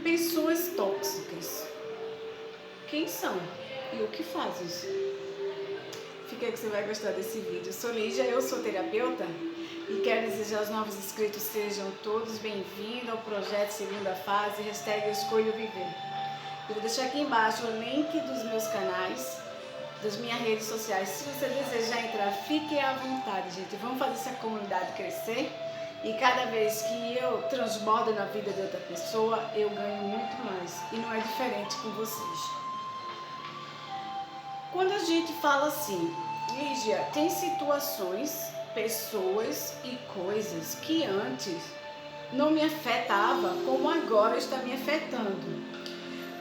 Pessoas tóxicas. Quem são? E o que fazem? Fica aí que você vai gostar desse vídeo. Eu sou Lígia, eu sou terapeuta e quero desejar aos novos inscritos sejam todos bem-vindos ao projeto Segunda Fase, hashtag Eu Escolho Viver. Eu vou deixar aqui embaixo o link dos meus canais, das minhas redes sociais. Se você desejar entrar, fique à vontade, gente. Vamos fazer essa comunidade crescer. E cada vez que eu transbordo na vida de outra pessoa, eu ganho muito mais. E não é diferente com vocês. Quando a gente fala assim, Lígia, tem situações, pessoas e coisas que antes não me afetava como agora está me afetando.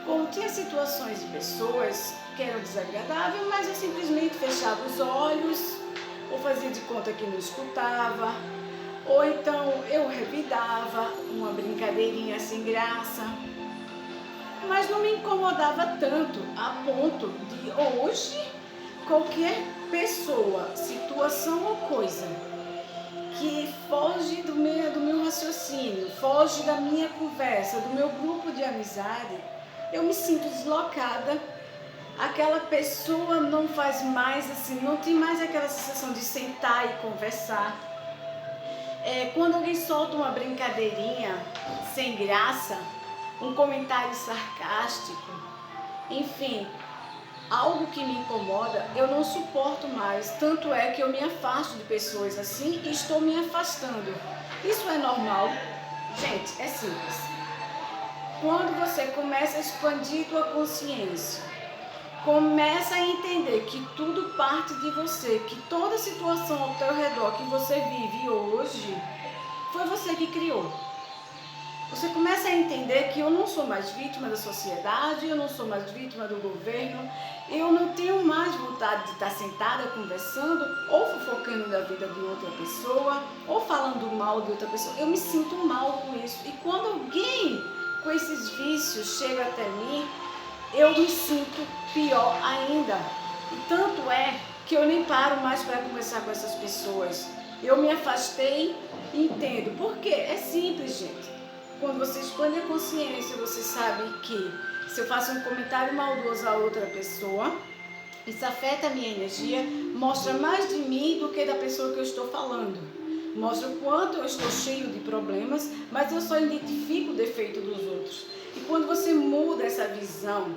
Como tinha situações e pessoas que eram desagradáveis, mas eu simplesmente fechava os olhos, ou fazia de conta que não escutava, ou então eu revidava uma brincadeirinha sem graça, mas não me incomodava tanto a ponto de hoje qualquer pessoa, situação ou coisa que foge do meu raciocínio, foge da minha conversa, do meu grupo de amizade, eu me sinto deslocada. Aquela pessoa não faz mais assim, não tem mais aquela sensação de sentar e conversar. Quando alguém solta uma brincadeirinha sem graça, um comentário sarcástico, enfim, algo que me incomoda, eu não suporto mais. Tanto é que eu me afasto de pessoas assim e estou me afastando. Isso é normal? Gente, é simples. Quando você começa a expandir tua consciência, começa a entender que tudo parte de você, que toda situação ao teu redor que você vive hoje, foi você que criou. Você começa a entender que eu não sou mais vítima da sociedade, eu não sou mais vítima do governo, eu não tenho mais vontade de estar sentada conversando ou fofocando da vida de outra pessoa, ou falando mal de outra pessoa. Eu me sinto mal com isso. E quando alguém com esses vícios chega até mim, eu me sinto pior ainda. E tanto é que eu nem paro mais para conversar com essas pessoas. Eu me afastei e entendo. Por quê? É simples, gente. Quando você expande a consciência, você sabe que se eu faço um comentário maldoso a outra pessoa, isso afeta a minha energia, mostra mais de mim do que da pessoa que eu estou falando. Mostra o quanto eu estou cheio de problemas, mas eu só identifico o defeito dos outros. E quando você muda essa visão,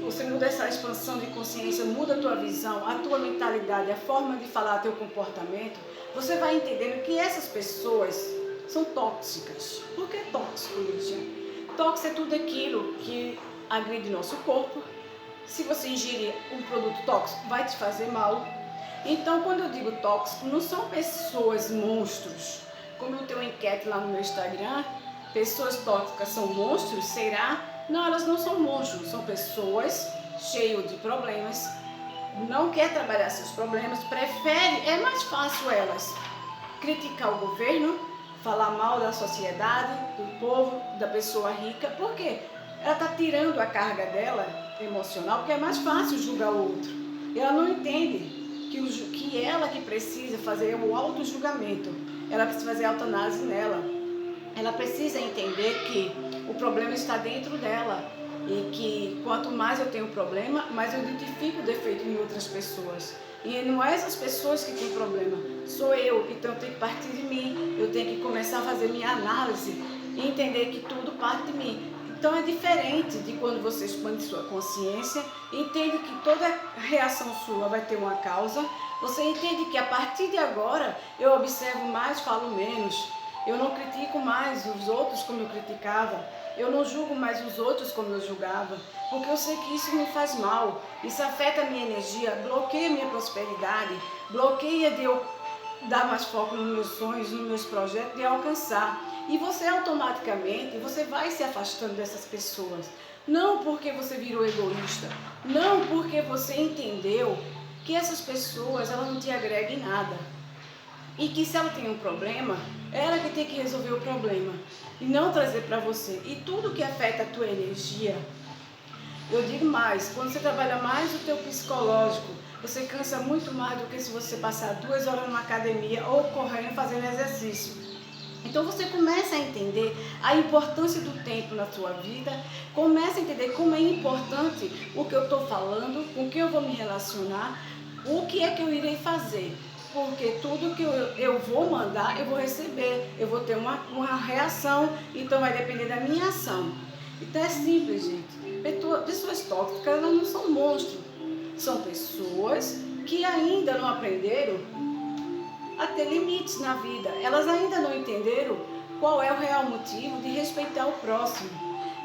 você muda essa expansão de consciência, muda a tua visão, a tua mentalidade, a forma de falar, teu comportamento, você vai entendendo que essas pessoas são tóxicas. Por que tóxico, Lígia? Tóxico é tudo aquilo que agride nosso corpo. Se você ingerir um produto tóxico, vai te fazer mal. Então, quando eu digo tóxico, não são pessoas monstros. Como eu tenho uma enquete lá no meu Instagram, pessoas tóxicas são monstros? Será? Não, elas não são monstros, são pessoas cheias de problemas, não quer trabalhar seus problemas, é mais fácil elas criticar o governo, falar mal da sociedade, do povo, da pessoa rica. Por quê? Ela está tirando a carga dela emocional, porque é mais fácil julgar o outro. Ela não entende que ela que precisa fazer o auto-julgamento, ela precisa fazer a autoanálise nela. Ela precisa entender que o problema está dentro dela e que quanto mais eu tenho problema, mais eu identifico o defeito em outras pessoas. E não é essas pessoas que têm problema, sou eu. Então eu tenho que partir de mim, eu tenho que começar a fazer minha análise e entender que tudo parte de mim. Então é diferente de quando você expande sua consciência, entende que toda reação sua vai ter uma causa, você entende que a partir de agora eu observo mais, falo menos, eu não critico mais os outros como eu criticava, eu não julgo mais os outros como eu julgava, porque eu sei que isso me faz mal, isso afeta a minha energia, bloqueia a minha prosperidade, bloqueia de eu dar mais foco nos meus sonhos, nos meus projetos, de alcançar. E você automaticamente, você vai se afastando dessas pessoas. Não porque você virou egoísta, não porque você entendeu que essas pessoas, elas não te agregam em nada. E que se ela tem um problema, ela que tem que resolver o problema e não trazer para você. E tudo que afeta a tua energia, eu digo mais, quando você trabalha mais o teu psicológico, você cansa muito mais do que se você passar 2 horas numa academia ou correndo, fazendo exercício. Então você começa a entender a importância do tempo na sua vida, começa a entender como é importante o que eu estou falando, com quem eu vou me relacionar, o que é que eu irei fazer. Porque tudo que eu vou mandar, eu vou receber, eu vou ter uma reação, então vai depender da minha ação. Então é simples, gente. Pessoas tóxicas, elas não são monstros, são pessoas que ainda não aprenderam a ter limites na vida. Elas ainda não entenderam qual é o real motivo de respeitar o próximo.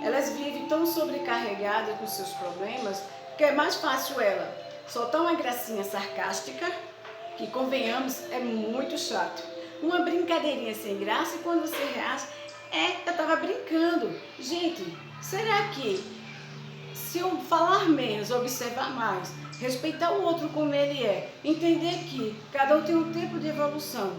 Elas vivem tão sobrecarregadas com seus problemas que é mais fácil ela soltar uma gracinha sarcástica, que convenhamos, é muito chato. Uma brincadeirinha sem graça e quando você reage, eu tava brincando. Gente, será que se eu falar menos, observar mais, respeitar o outro como ele é, entender que cada um tem um tempo de evolução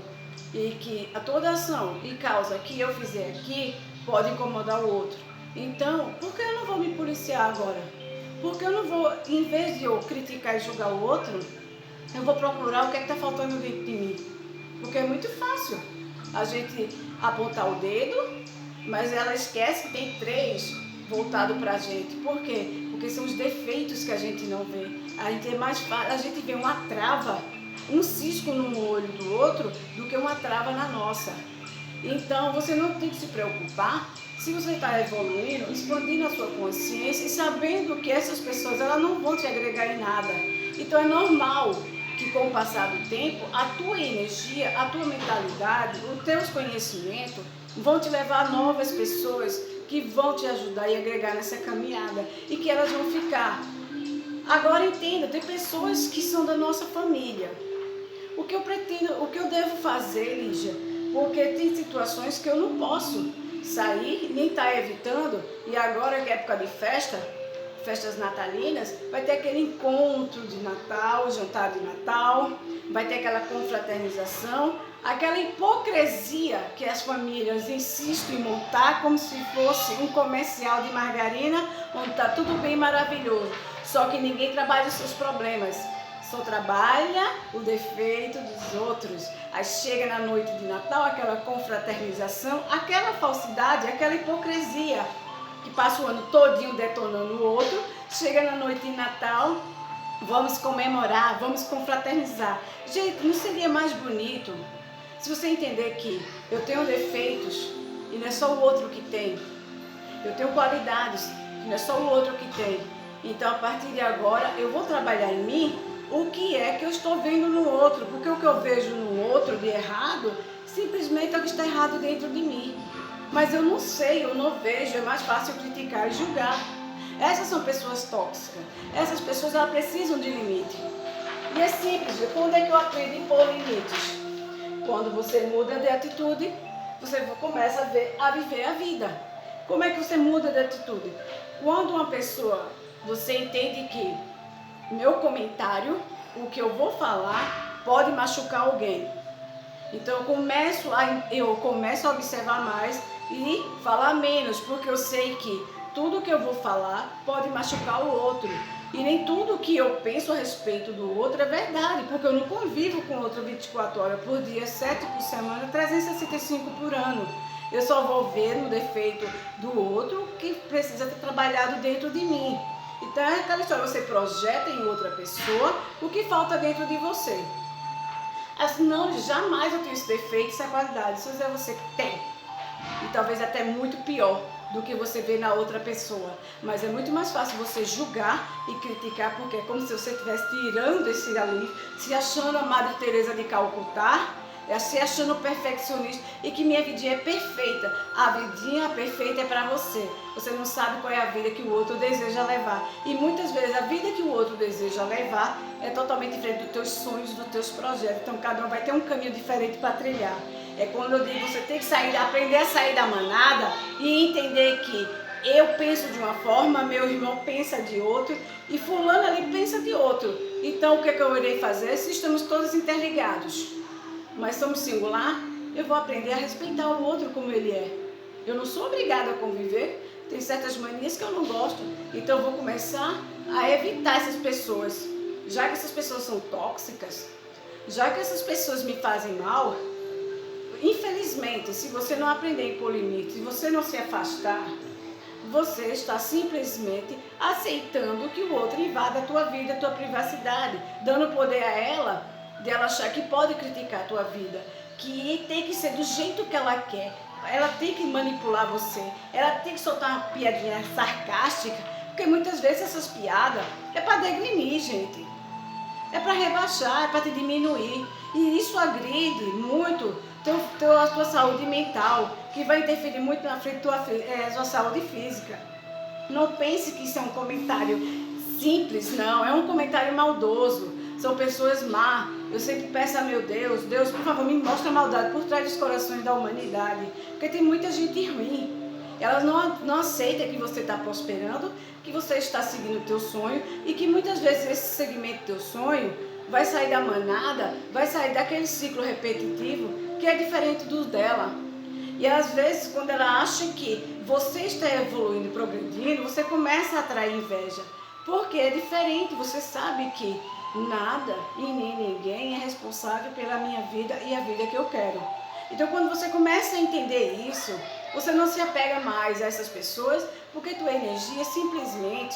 e que a toda ação e causa que eu fizer aqui pode incomodar o outro. Então, por que eu não vou me policiar agora? Por que eu não vou, em vez de eu criticar e julgar o outro, eu vou procurar o que é que está faltando dentro de mim? Porque é muito fácil a gente apontar o dedo, mas ela esquece que tem 3 voltado para a gente. Por quê? Porque são os defeitos que a gente não vê. A gente é mais fácil, a gente vê uma trava, um cisco no olho do outro do que uma trava na nossa. Então você não tem que se preocupar se você está evoluindo, expandindo a sua consciência e sabendo que essas pessoas elas não vão te agregar em nada. Então é normal que com o passar do tempo a tua energia, a tua mentalidade, os teus conhecimentos vão te levar a novas pessoas que vão te ajudar e agregar nessa caminhada e que elas vão ficar. Agora entenda, tem pessoas que são da nossa família. O que eu pretendo, o que eu devo fazer, Lígia? Porque tem situações que eu não posso sair, nem estar evitando, e agora que é época de festas natalinas, vai ter aquele encontro de Natal, jantar de Natal, vai ter aquela confraternização, aquela hipocrisia que as famílias insistem em montar como se fosse um comercial de margarina, onde está tudo bem maravilhoso, só que ninguém trabalha os seus problemas, só trabalha o defeito dos outros. Aí chega na noite de Natal, aquela confraternização, aquela falsidade, aquela hipocrisia, que passa o ano todinho detonando o outro, chega na noite de Natal, vamos comemorar, vamos confraternizar. Gente, não seria mais bonito se você entender que eu tenho defeitos e não é só o outro que tem. Eu tenho qualidades e não é só o outro que tem. Então, a partir de agora, eu vou trabalhar em mim o que é que eu estou vendo no outro, porque o que eu vejo no outro de errado, simplesmente é o que está errado dentro de mim. Mas eu não sei, eu não vejo, é mais fácil criticar e julgar. Essas são pessoas tóxicas. Essas pessoas elas precisam de limite. E é simples, quando é que eu aprendo a impor limites? Quando você muda de atitude, você começa a viver a vida. Como é que você muda de atitude? Quando uma pessoa, você entende que meu comentário, o que eu vou falar, pode machucar alguém. Então eu começo a observar mais e falar menos, porque eu sei que tudo que eu vou falar pode machucar o outro. E nem tudo que eu penso a respeito do outro é verdade, porque eu não convivo com o outro 24 horas por dia, 7 por semana, 365 por ano. Eu só vou ver no defeito do outro que precisa ter trabalhado dentro de mim. Então é aquela história, você projeta em outra pessoa o que falta dentro de você. Assim, não, jamais eu tenho esse defeito, essa qualidade. Se você tem, e talvez até muito pior do que você vê na outra pessoa. Mas é muito mais fácil você julgar e criticar, porque é como se você estivesse tirando esse ali, se achando a Madre Teresa de Calcutá, se achando perfeccionista e que minha vidinha é perfeita. A vidinha perfeita é para você. Você não sabe qual é a vida que o outro deseja levar. E muitas vezes a vida que o outro deseja levar é totalmente diferente dos teus sonhos, dos teus projetos. Então cada um vai ter um caminho diferente para trilhar. É quando eu digo, você tem que aprender a sair da manada e entender que eu penso de uma forma, meu irmão pensa de outro e fulano ali pensa de outro. Então o que eu irei fazer se estamos todos interligados? Mas somos singular, eu vou aprender a respeitar o outro como ele é. Eu não sou obrigada a conviver, tem certas manias que eu não gosto, então eu vou começar a evitar essas pessoas. Já que essas pessoas são tóxicas, já que essas pessoas me fazem mal, Infelizmente, se você não aprender a impor limites, se você não se afastar, você está simplesmente aceitando que o outro invada a tua vida, a tua privacidade, dando poder a ela, de ela achar que pode criticar a tua vida, que tem que ser do jeito que ela quer. Ela tem que manipular você, ela tem que soltar uma piadinha sarcástica, porque muitas vezes essas piadas é para degrinir, gente. É para rebaixar, é para te diminuir. E isso agride muito a tua saúde mental, que vai interferir muito na frente da tua saúde física. Não pense que isso é um comentário simples, não. É um comentário maldoso. São pessoas má. Eu sempre peço a meu Deus, Deus, por favor, me mostra a maldade por trás dos corações da humanidade. Porque tem muita gente ruim. Elas não aceitam que você está prosperando, que você está seguindo o teu sonho e que muitas vezes esse segmento do teu sonho vai sair da manada, vai sair daquele ciclo repetitivo que é diferente do dela. E às vezes, quando ela acha que você está evoluindo, progredindo, você começa a atrair inveja. Porque é diferente, você sabe que nada e nem ninguém é responsável pela minha vida e a vida que eu quero. Então, quando você começa a entender isso, você não se apega mais a essas pessoas, porque tua energia simplesmente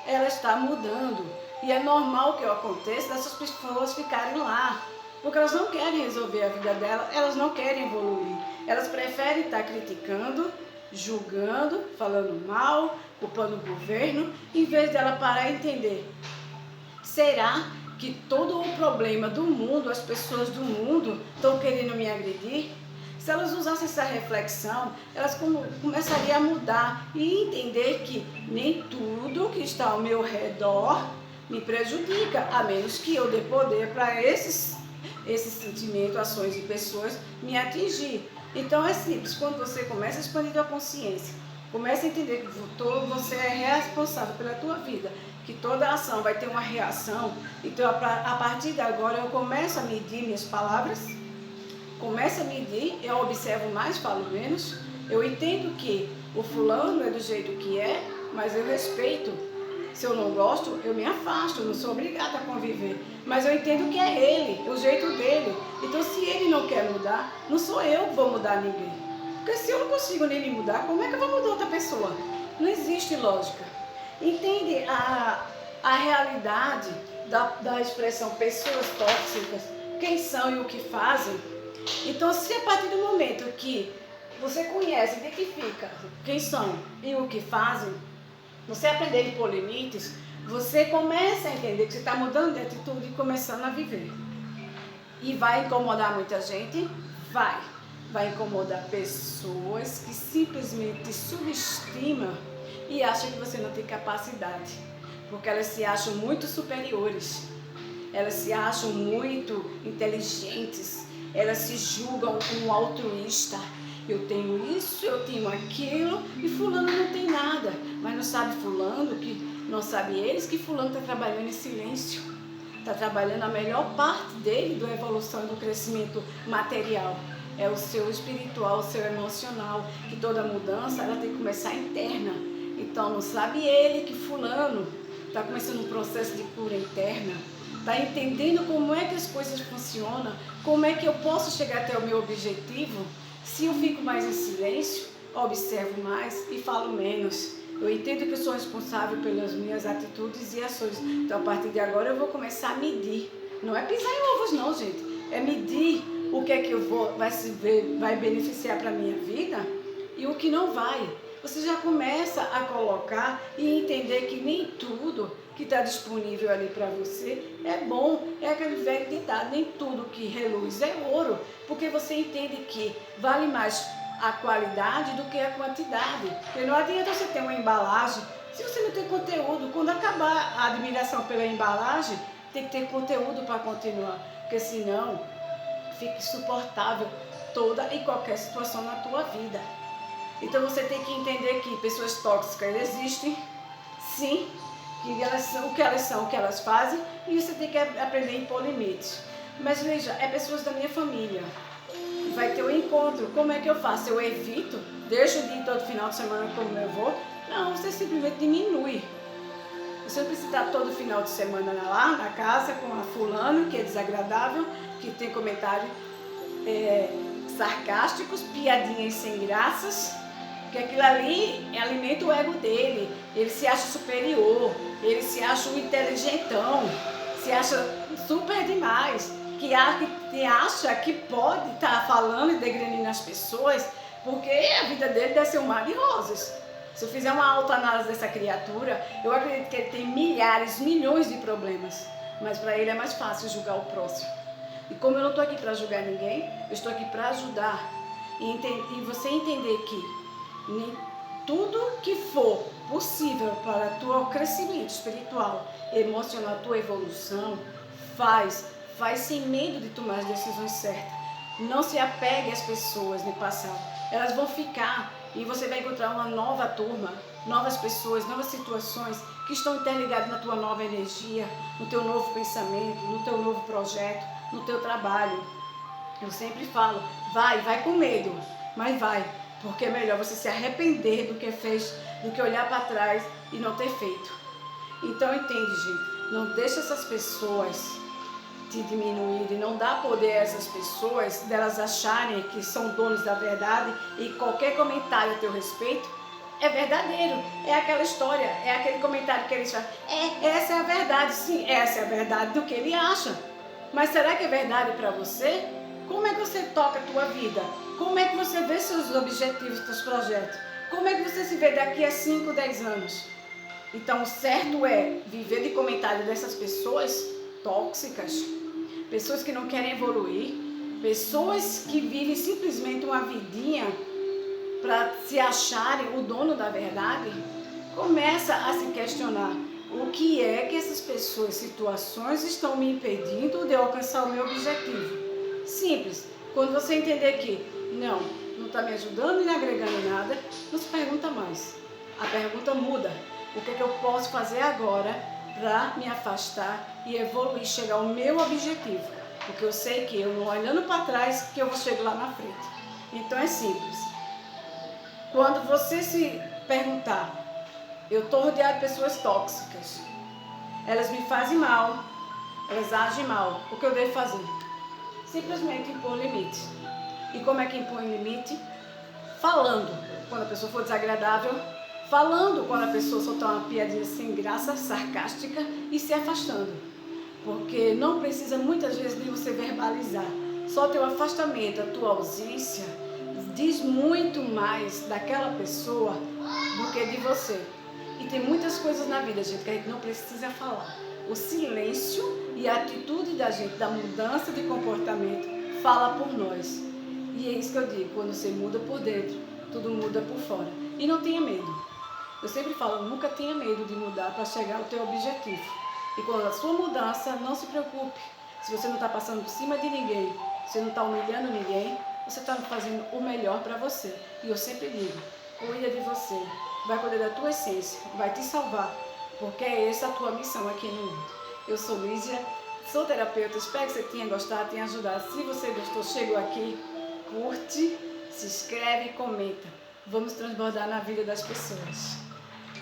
ela está mudando. E é normal que aconteça dessas pessoas ficarem lá, porque elas não querem resolver a vida delas, elas não querem evoluir. Elas preferem estar criticando, julgando, falando mal, culpando o governo, em vez dela parar e entender. Será que todo o problema do mundo, as pessoas do mundo estão querendo me agredir? Se elas usassem essa reflexão, elas começariam a mudar e entender que nem tudo que está ao meu redor me prejudica, a menos que eu dê poder para esses sentimentos, ações e pessoas me atingir. Então é simples, quando você começa a expandir a consciência, começa a entender que você é responsável pela tua vida, que toda ação vai ter uma reação. Então a partir de agora eu começo a medir minhas palavras, começo a medir, eu observo mais, falo menos, eu entendo que o fulano é do jeito que é, mas eu respeito. Se eu não gosto, eu me afasto, eu não sou obrigada a conviver. Mas eu entendo que é ele, o jeito dele. Então se ele não quer mudar, não sou eu que vou mudar ninguém. Porque se eu não consigo nem me mudar, como é que eu vou mudar outra pessoa? Não existe lógica. Entende a realidade da expressão pessoas tóxicas, quem são e o que fazem? Então, se a partir do momento que você conhece, identifica quem são e o que fazem, você aprender a impor limites, você começa a entender que você está mudando de atitude e começando a viver. E vai incomodar muita gente? Vai. Vai incomodar pessoas que simplesmente te subestimam e acham que você não tem capacidade, porque elas se acham muito superiores, elas se acham muito inteligentes, elas se julgam como altruísta. Eu tenho isso, eu tenho aquilo e fulano não tem nada. Mas não sabe fulano, que não sabe eles, que fulano está trabalhando em silêncio. Está trabalhando a melhor parte dele, da evolução e do crescimento material. É o seu espiritual, o seu emocional, que toda mudança ela tem que começar interna. Então não sabe ele que fulano está começando um processo de cura interna. Está entendendo como é que as coisas funcionam, como é que eu posso chegar até o meu objetivo. Se eu fico mais em silêncio, observo mais e falo menos. Eu entendo que eu sou responsável pelas minhas atitudes e ações. Então, a partir de agora, eu vou começar a medir. Não é pisar em ovos, não, gente. É medir o que é que vai beneficiar para a minha vida e o que não vai. Você já começa a colocar e entender que nem tudo que está disponível ali para você é bom. É aquele velho ditado, nem tudo que reluz é ouro. Porque você entende que vale mais a qualidade do que a quantidade. Porque não adianta você ter uma embalagem se você não tem conteúdo. Quando acabar a admiração pela embalagem, tem que ter conteúdo para continuar. Porque senão fica insuportável toda e qualquer situação na tua vida. Então você tem que entender que pessoas tóxicas existem, sim, que elas são o que elas são, o que elas fazem, e você tem que aprender a impor limites. Mas veja, é pessoas da minha família. Vai ter um encontro, como é que eu faço? Eu evito? Deixo de ir todo final de semana como eu vou? Não, você simplesmente diminui. Você não precisa estar todo final de semana lá na casa com a fulano, que é desagradável, que tem comentário sarcásticos, piadinhas sem graças, porque aquilo ali alimenta o ego dele. Ele se acha superior, ele se acha um inteligentão, se acha super demais, que acha que pode estar falando e degranindo as pessoas, porque a vida dele deve ser um mar de rosas. Se eu fizer uma autoanálise dessa criatura, eu acredito que ele tem milhares, milhões de problemas, mas para ele é mais fácil julgar o próximo. E como eu não estou aqui para julgar ninguém, eu estou aqui para ajudar e você entender que nem tudo que for possível para o teu crescimento espiritual, emocional, tua evolução, faz sem medo de tomar as decisões certas. Não se apegue às pessoas no passado, elas vão ficar e você vai encontrar uma nova turma, novas pessoas, novas situações que estão interligadas na tua nova energia, no teu novo pensamento, no teu novo projeto, no teu trabalho. Eu sempre falo, vai com medo, mas vai. Porque é melhor você se arrepender do que fez, do que olhar para trás e não ter feito. Então entende, gente, não deixa essas pessoas te diminuírem, não dá poder a essas pessoas, delas acharem que são donos da verdade e qualquer comentário a teu respeito é verdadeiro. É aquela história, é aquele comentário que eles fazem. Essa é a verdade, sim, essa é a verdade do que ele acha. Mas será que é verdade para você? Como é que você toca a tua vida? Como é que você vê seus objetivos, seus projetos? Como é que você se vê daqui a 5, 10 anos? Então, o certo é viver de comentário dessas pessoas tóxicas, pessoas que não querem evoluir, pessoas que vivem simplesmente uma vidinha para se acharem o dono da verdade. Começa a se questionar o que é que essas pessoas, situações estão me impedindo de alcançar o meu objetivo. Simples. Quando você entender que não está me ajudando e não agregando nada, não se pergunta mais. A pergunta muda. O que é que eu posso fazer agora para me afastar e evoluir, chegar ao meu objetivo? Porque eu sei que eu, olhando para trás, que eu vou chegar lá na frente. Então é simples. Quando você se perguntar, eu estou rodeado de pessoas tóxicas, elas me fazem mal, elas agem mal, o que eu devo fazer? Simplesmente impor limite. E como é que impõe limite? Falando quando a pessoa for desagradável, falando quando a pessoa soltar uma piadinha sem graça, sarcástica, e se afastando. Porque não precisa muitas vezes de você verbalizar. Só teu afastamento, a tua ausência, diz muito mais daquela pessoa do que de você. E tem muitas coisas na vida, gente, que a gente não precisa falar. O silêncio e a atitude da gente, da mudança de comportamento, fala por nós. E é isso que eu digo, quando você muda por dentro, tudo muda por fora. E não tenha medo. Eu sempre falo, nunca tenha medo de mudar para chegar ao teu objetivo. E quando a sua mudança, não se preocupe. Se você não está passando por cima de ninguém, se você não está humilhando ninguém, você está fazendo o melhor para você. E eu sempre digo, cuida de você, vai cuidar da tua essência, vai te salvar. Porque é essa a tua missão aqui no mundo. Eu sou Lígia, sou terapeuta, espero que você tenha gostado, tenha ajudado. Se você gostou, chegou aqui, curte, se inscreve e comenta. Vamos transbordar na vida das pessoas.